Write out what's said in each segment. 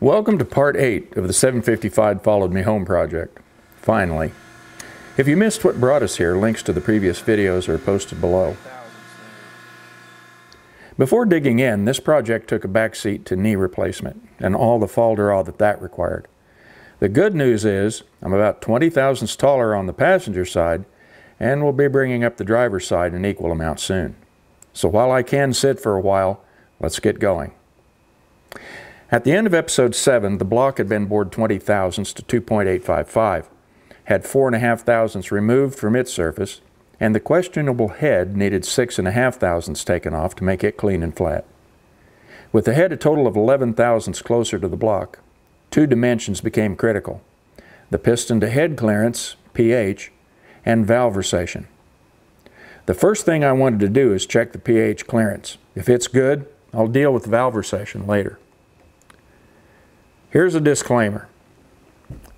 Welcome to part 8 of the 755 Followed Me Home project. Finally. If you missed what brought us here, links to the previous videos are posted below. Before digging in, this project took a backseat to knee replacement and all the falderall that required. The good news is I'm about 20 thousandths taller on the passenger side and will be bringing up the driver's side an equal amount soon. So while I can sit for a while, let's get going. At the end of episode 7, the block had been bored 20 thousandths to 2.855, had 4.5 thousandths removed from its surface, and the questionable head needed 6.5 thousandths taken off to make it clean and flat. With the head a total of 11 thousandths closer to the block, two dimensions became critical: the piston to head clearance, pH, and valve versation. The first thing I wanted to do is check the pH clearance. If it's good, I'll deal with valve versation later. Here's a disclaimer.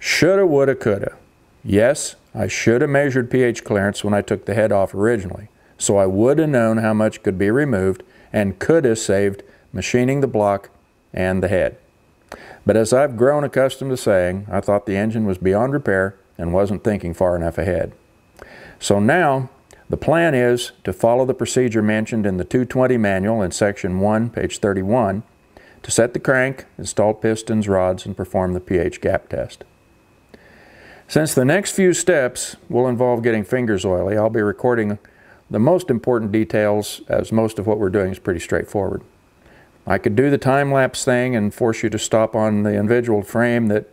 Shoulda, woulda, coulda. Yes, I should have measured pH clearance when I took the head off originally, so I would have known how much could be removed and could have saved machining the block and the head. But as I've grown accustomed to saying, I thought the engine was beyond repair and wasn't thinking far enough ahead. So now, the plan is to follow the procedure mentioned in the 220 manual in section 1, page 31, to set the crank, install pistons, rods, and perform the pH gap test. Since the next few steps will involve getting fingers oily, I'll be recording the most important details, as most of what we're doing is pretty straightforward. I could do the time-lapse thing and force you to stop on the individual frame that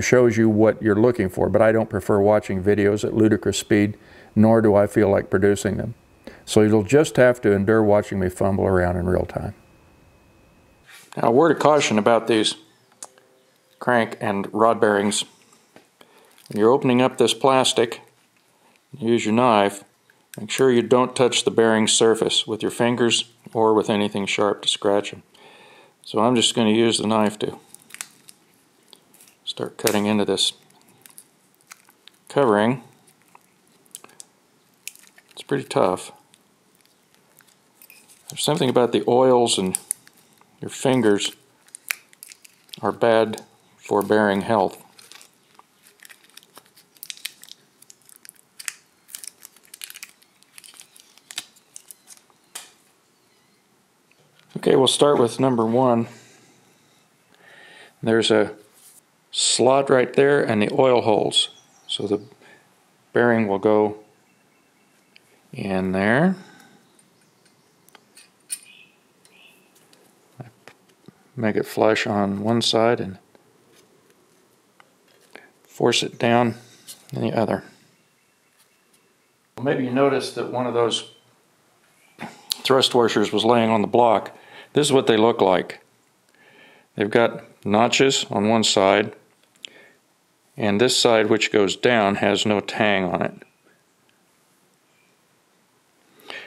shows you what you're looking for, but I don't prefer watching videos at ludicrous speed, nor do I feel like producing them. So you'll just have to endure watching me fumble around in real time. Now, a word of caution about these crank and rod bearings. When you're opening up this plastic, use your knife, make sure you don't touch the bearing surface with your fingers or with anything sharp to scratch them. So I'm just going to use the knife to start cutting into this covering. It's pretty tough. There's something about the oils and your fingers are bad for bearing health. Okay, we'll start with number 1. There's a slot right there and the oil holes. So the bearing will go in there. Make it flush on one side and force it down in the other. Maybe you noticed that one of those thrust washers was laying on the block. This is what they look like. They've got notches on one side, and this side, which goes down, has no tang on it.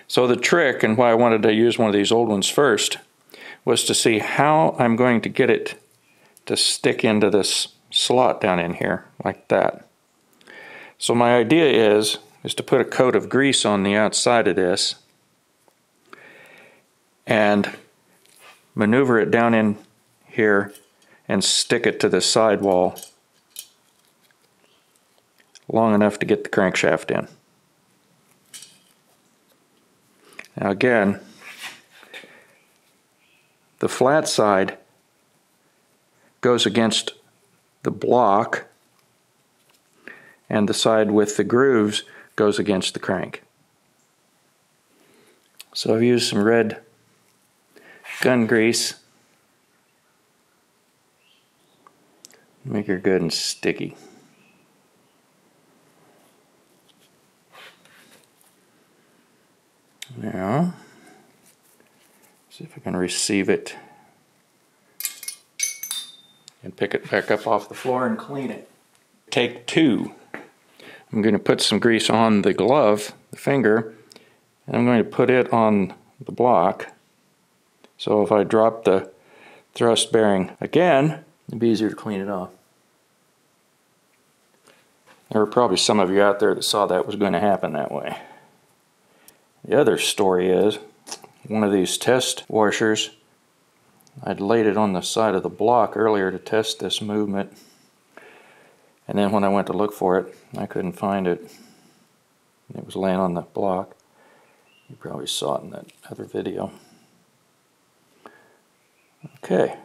So the trick, and why I wanted to use one of these old ones first, was to see how I'm going to get it to stick into this slot down in here, like that. So my idea is to put a coat of grease on the outside of this and maneuver it down in here and stick it to the sidewall long enough to get the crankshaft in. Now again, the flat side goes against the block, and the side with the grooves goes against the crank. So I've used some red gun grease. Make her good and sticky. Now, see if I can receive it and pick it back up off the floor and clean it. Take 2. I'm going to put some grease on the glove, the finger, and I'm going to put it on the block. So if I drop the thrust bearing again, it'd be easier to clean it off. There were probably some of you out there that saw that was going to happen that way. The other story is, one of these test washers I'd laid it on the side of the block earlier to test this movement, and then when I went to look for it, I couldn't find it. It was laying on the block. You probably saw it in that other video. Okay.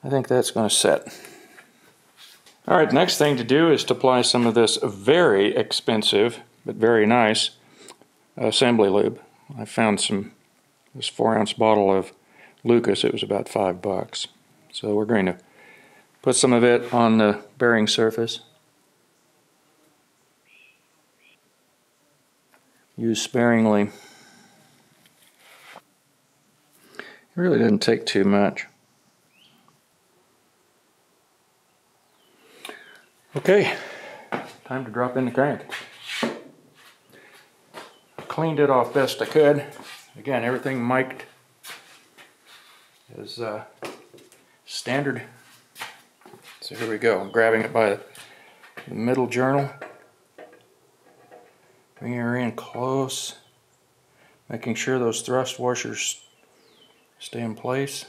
I think that's going to set. Alright, next thing to do is to apply some of this very expensive, but very nice, assembly lube. I found this 4-ounce bottle of Lucas. It was about $5. So we're going to put some of it on the bearing surface. Use sparingly. It really didn't take too much. Okay, time to drop in the crank. Cleaned it off best I could. Again, everything mic'd is standard. So here we go. I'm grabbing it by the middle journal. Bringing her in close. Making sure those thrust washers stay in place.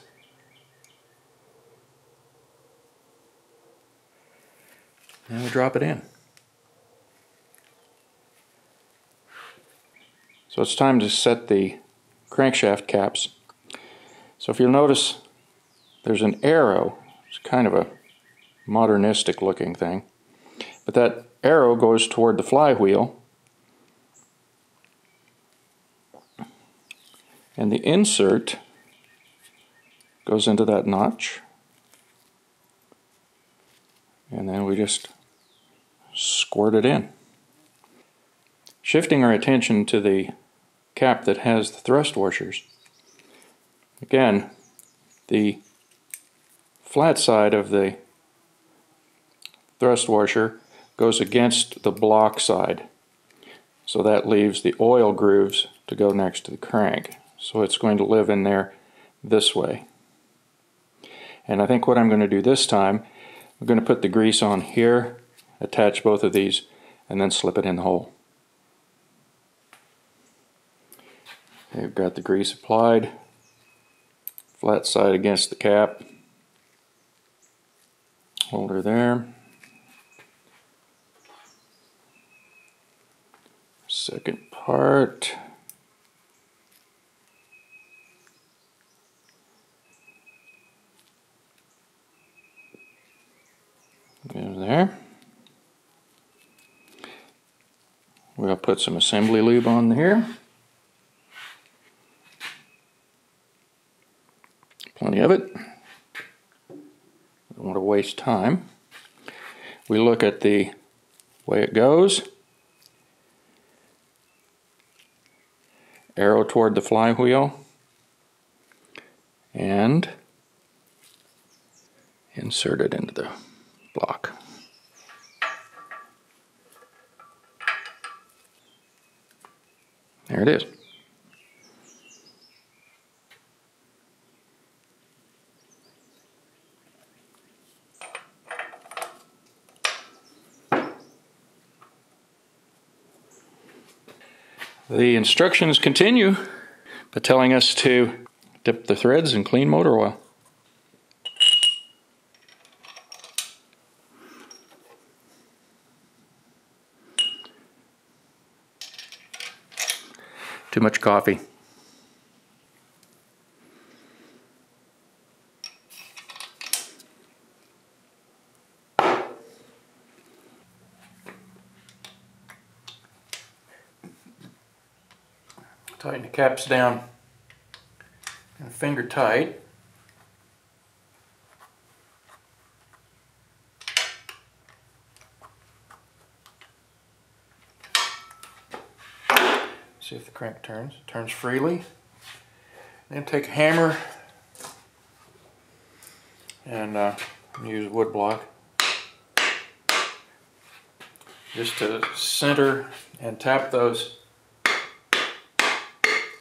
And we drop it in. So it's time to set the crankshaft caps. So if you'll notice, there's an arrow. It's kind of a modernistic looking thing. But that arrow goes toward the flywheel. And the insert goes into that notch. And then we just squirt it in. Shifting our attention to the cap that has the thrust washers. Again, the flat side of the thrust washer goes against the block side. So that leaves the oil grooves to go next to the crank. So it's going to live in there this way. And I think what I'm going to do this time, I'm going to put the grease on here, attach both of these, and then slip it in the hole. Okay, we've got the grease applied, flat side against the cap, holder there, second part, there. We'll put some assembly lube on here. Plenty of it. Don't want to waste time. We look at the way it goes. Arrow toward the flywheel. And insert it into the block. There it is. The instructions continue by telling us to dip the threads in clean motor oil. Too much coffee. Tighten the caps down and finger tight. See if the crank turns. It turns freely. Then take a hammer and use a wood block just to center and tap those.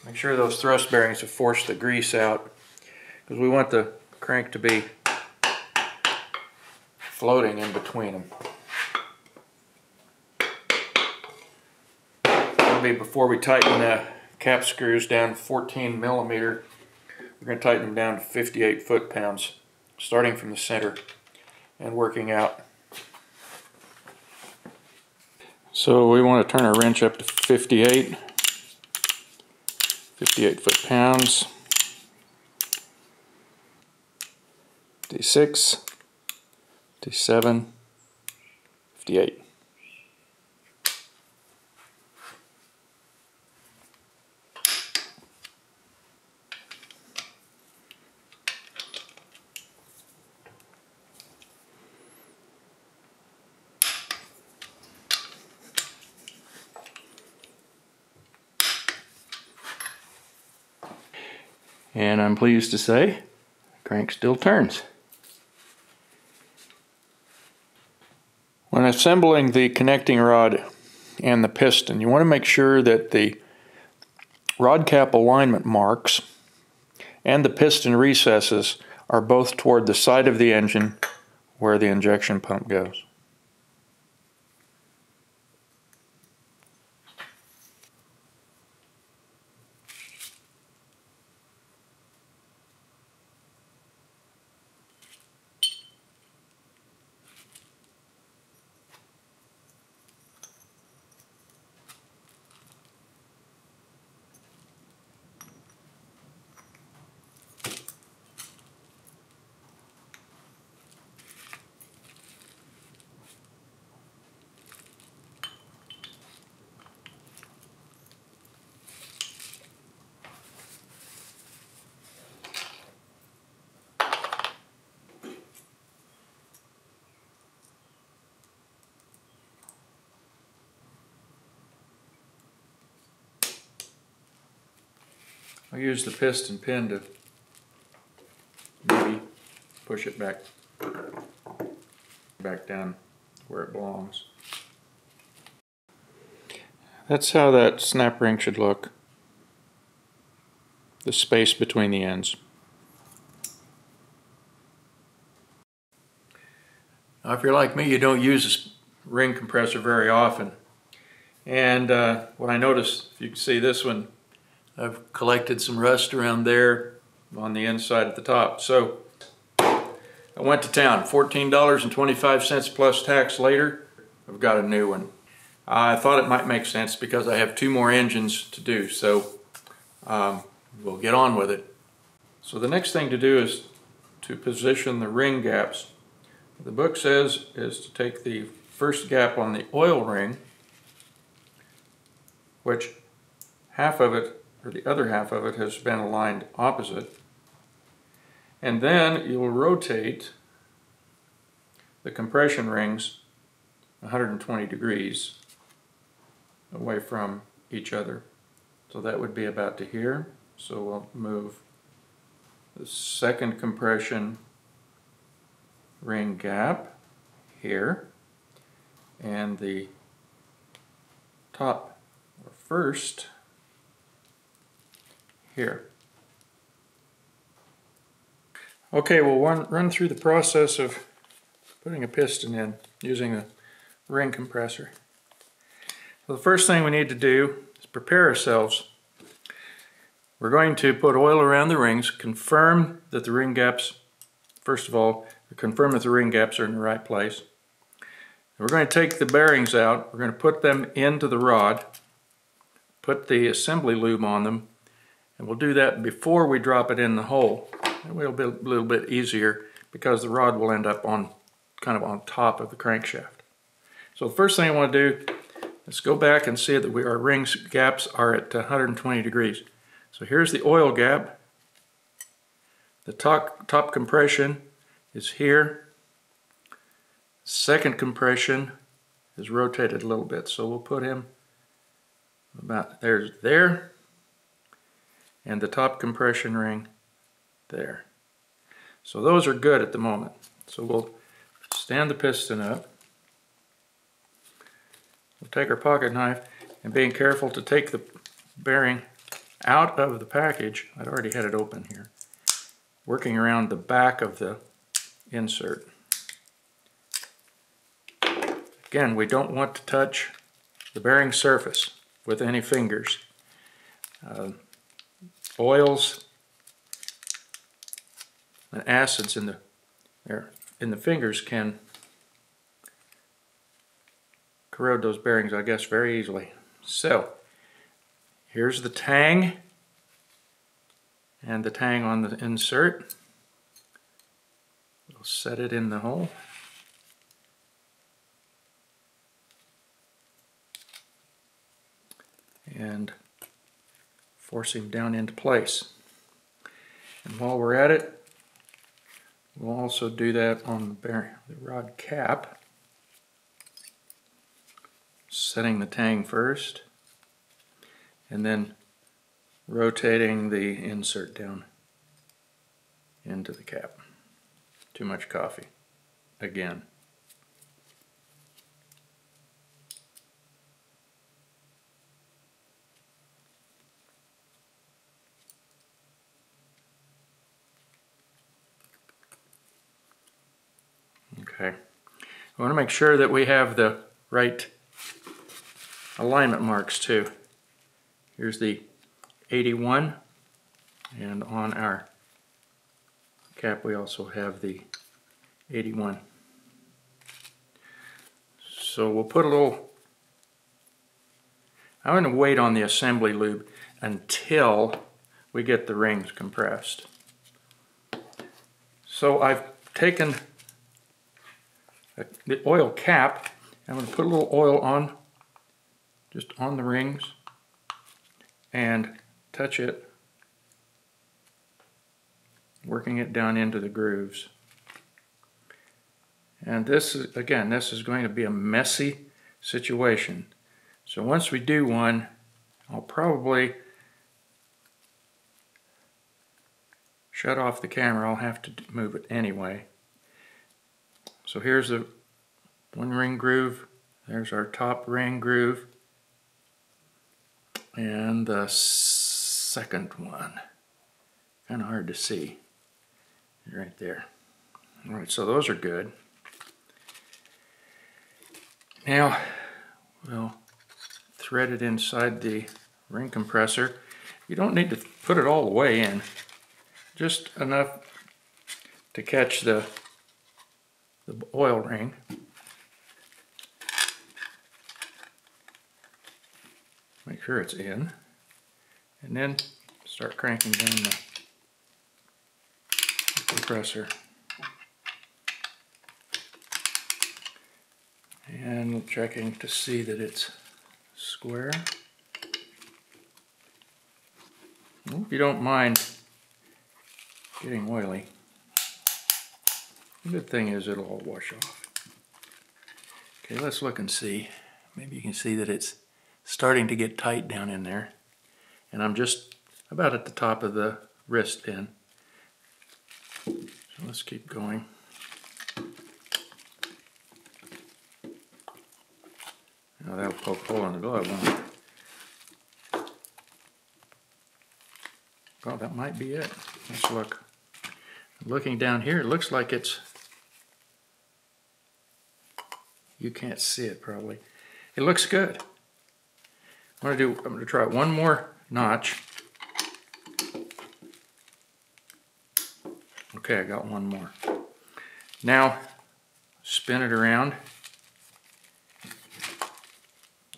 Make sure those thrust bearings have forced the grease out, because we want the crank to be floating in between them. That'll be before we tighten the cap screws down 14 millimeter. We're going to tighten them down to 58 foot-pounds, starting from the center and working out. So we want to turn our wrench up to 58 foot-pounds. 56, 57, 58. And I'm pleased to say, the crank still turns. When assembling the connecting rod and the piston, you want to make sure that the rod cap alignment marks and the piston recesses are both toward the side of the engine where the injection pump goes. I'll use the piston pin to maybe push it back down where it belongs. That's how that snap ring should look. The space between the ends. Now, if you're like me, you don't use a ring compressor very often. And what I noticed, if you can see this one, I've collected some rust around there on the inside at the top. So I went to town. $14.25 plus tax later, I've got a new one. I thought it might make sense because I have 2 more engines to do, so we'll get on with it. So the next thing to do is to position the ring gaps. The book says is to take the first gap on the oil ring, which half of it, or the other half of it, has been aligned opposite. And then you will rotate the compression rings 120 degrees away from each other. So that would be about to here. So we'll move the second compression ring gap here, and the top or first here. Okay, we'll run through the process of putting a piston in using a ring compressor. So the first thing we need to do is prepare ourselves. We're going to put oil around the rings, confirm that the ring gaps, first of all, confirm that the ring gaps are in the right place. We're going to take the bearings out, we're going to put them into the rod, put the assembly lube on them, and we'll do that before we drop it in the hole. It will be a little bit easier because the rod will end up on kind of on top of the crankshaft. So the first thing I want to do is go back and see that our ring gaps are at 120 degrees. So here's the oil gap. The top compression is here. Second compression is rotated a little bit, so we'll put him about there, and the top compression ring there. So those are good at the moment. So we'll stand the piston up. We'll take our pocket knife, and being careful to take the bearing out of the package. I'd already had it open here. Working around the back of the insert. Again, we don't want to touch the bearing surface with any fingers. Oils and acids in the fingers can corrode those bearings, I guess, very easily. So here's the tang and the tang on the insert. We'll set it in the hole. And force him down into place. And while we're at it, we'll also do that on the rod cap. Setting the tang first, and then rotating the insert down into the cap. Too much coffee. Again. Okay. I want to make sure that we have the right alignment marks too. Here's the 81, and on our cap we also have the 81. So we'll put a little, I'm going to wait on the assembly lube until we get the rings compressed. So I've taken the oil cap, I'm going to put a little oil on, just on the rings, and touch it, working it down into the grooves. And this is, again, this is going to be a messy situation. So once we do one, I'll probably shut off the camera. I'll have to move it anyway. So here's the one ring groove. There's our top ring groove. And the second one. Kind of hard to see. Right there. Alright, so those are good. Now we'll thread it inside the ring compressor. You don't need to put it all the way in. Just enough to catch the oil ring. Make sure it's in. And then start cranking down the compressor. And checking to see that it's square. If you don't mind getting oily, the good thing is it'll all wash off. Okay, let's look and see. Maybe you can see that it's starting to get tight down in there. And I'm just about at the top of the wrist pin. So let's keep going. Now that'll poke a hole in the glove, won't it? Oh, that might be it. Let's look. Looking down here, it looks like it's, you can't see it probably. It looks good. I'm going to try one more notch. Okay, I got one more. Now, spin it around,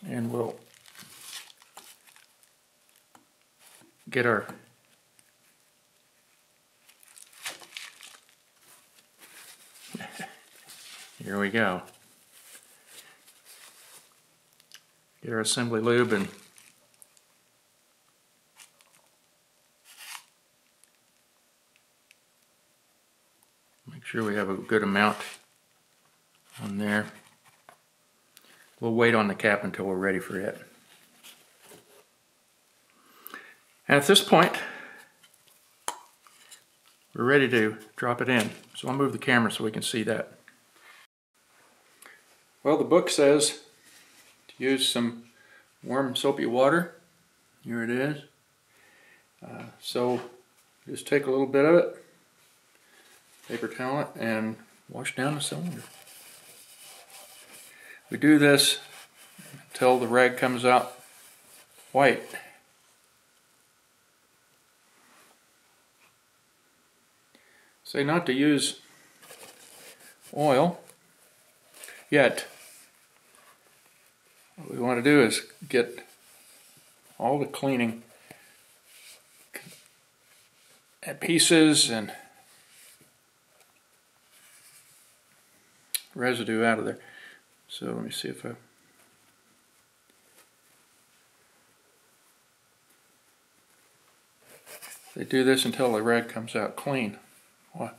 and we'll get our here we go. Get our assembly lube and make sure we have a good amount on there. We'll wait on the cap until we're ready for it. And at this point, we're ready to drop it in. So I'll move the camera so we can see that. Well, the book says to use some warm soapy water. Here it is. So just take a little bit of it, paper towel it, and wash down the cylinder. We do this until the rag comes out white. say not to use oil yet. What we want to do is get all the cleaning pieces and residue out of there. So let me see if they do this until the rag comes out clean. What?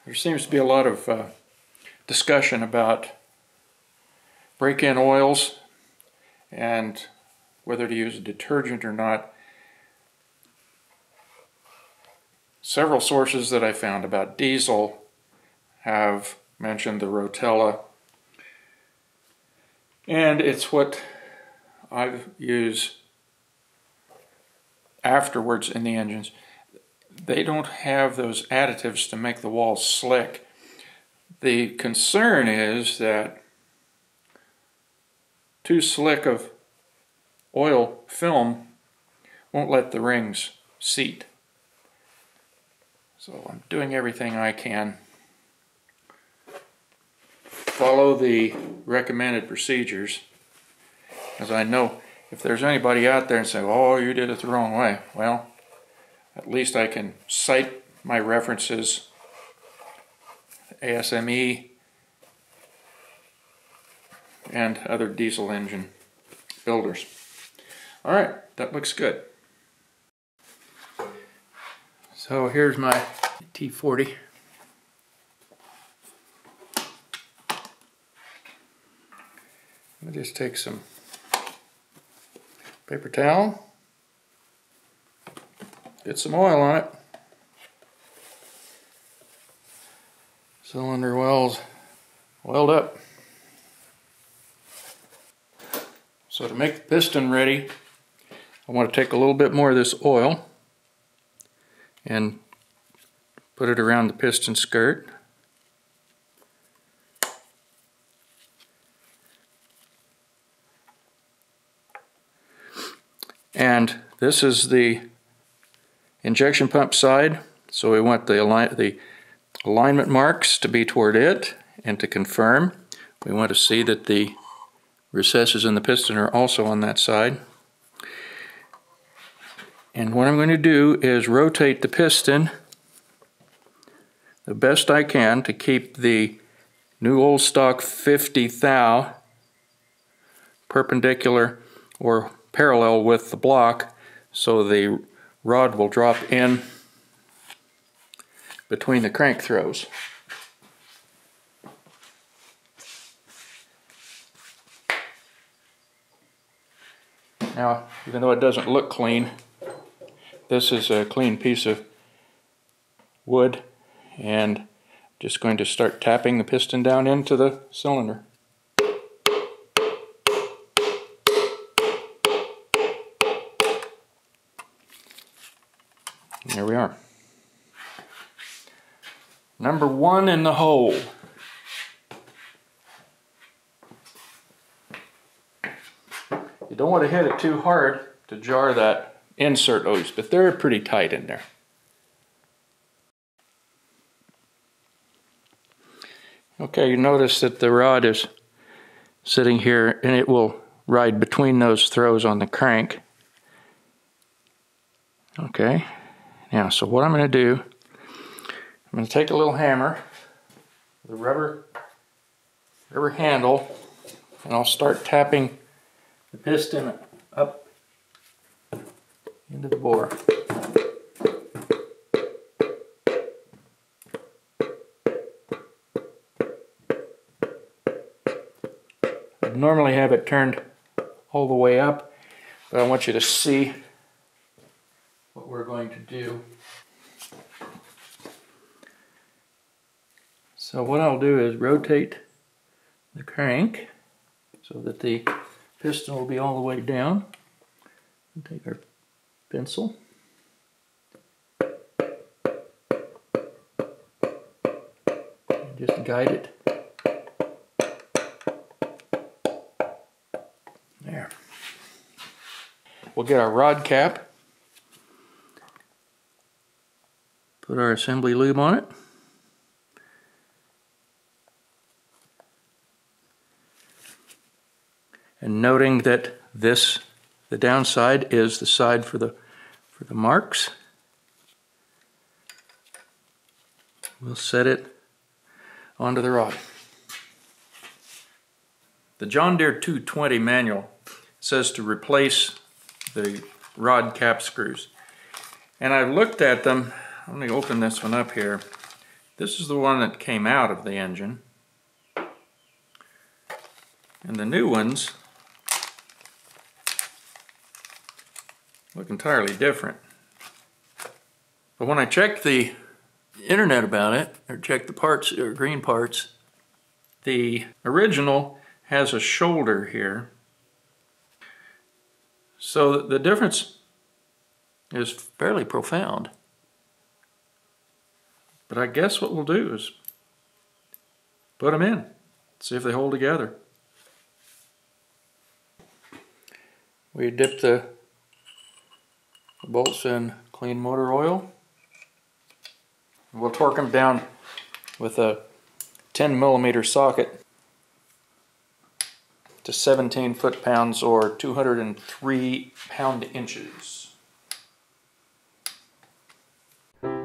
There seems to be a lot of discussion about break-in oils and whether to use a detergent or not. Several sources that I found about diesel have mentioned the Rotella, and it's what I use afterwards in the engines. They don't have those additives to make the walls slick. The concern is that too slick of oil film won't let the rings seat. So I'm doing everything I can. Follow the recommended procedures, as I know if there's anybody out there and say, oh, you did it the wrong way, well, at least I can cite my references, ASME and other diesel engine builders. All right, that looks good. So here's my T40. I'll just take some paper towel, get some oil on it. Cylinder wells oiled up. So to make the piston ready, I want to take a little bit more of this oil and put it around the piston skirt. And this is the injection pump side, so we want the alignment marks to be toward it, and to confirm, we want to see that the recesses in the piston are also on that side. And what I'm going to do is rotate the piston the best I can to keep the new old stock 50 thou perpendicular or parallel with the block, so the rod will drop in between the crank throws. Now, even though it doesn't look clean, this is a clean piece of wood, and just going to start tapping the piston down into the cylinder. There we are. Number one in the hole. You don't want to hit it too hard to jar that insert loose, but they're pretty tight in there. Okay, you notice that the rod is sitting here and it will ride between those throws on the crank. Okay, now so what I'm going to do, I'm going to take a little hammer, the rubber handle, and I'll start tapping the piston up into the bore. I'd normally have it turned all the way up, but I want you to see what we're going to do. So what I'll do is rotate the crank so that the piston will be all the way down. And take our pencil. And just guide it. There. We'll get our rod cap. Put our assembly lube on it. And noting that the downside is the side for the marks, we'll set it onto the rod. The John Deere 220 manual says to replace the rod cap screws. And I've looked at them. Let me open this one up here. This is the one that came out of the engine. And the new ones look entirely different. But when I checked the internet about it, or checked the parts, or green parts, the original has a shoulder here. So the difference is fairly profound. But I guess what we'll do is put them in, see if they hold together. We dip the bolts in clean motor oil. We'll torque them down with a 10mm socket to 17 foot-pounds or 203 pound-inches.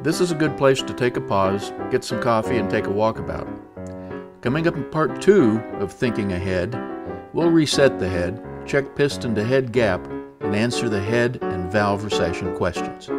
This is a good place to take a pause, get some coffee, and take a walkabout. Coming up in part 2 of Thinking Ahead, we'll reset the head, check piston to head gap, and answer the head and valve recession questions.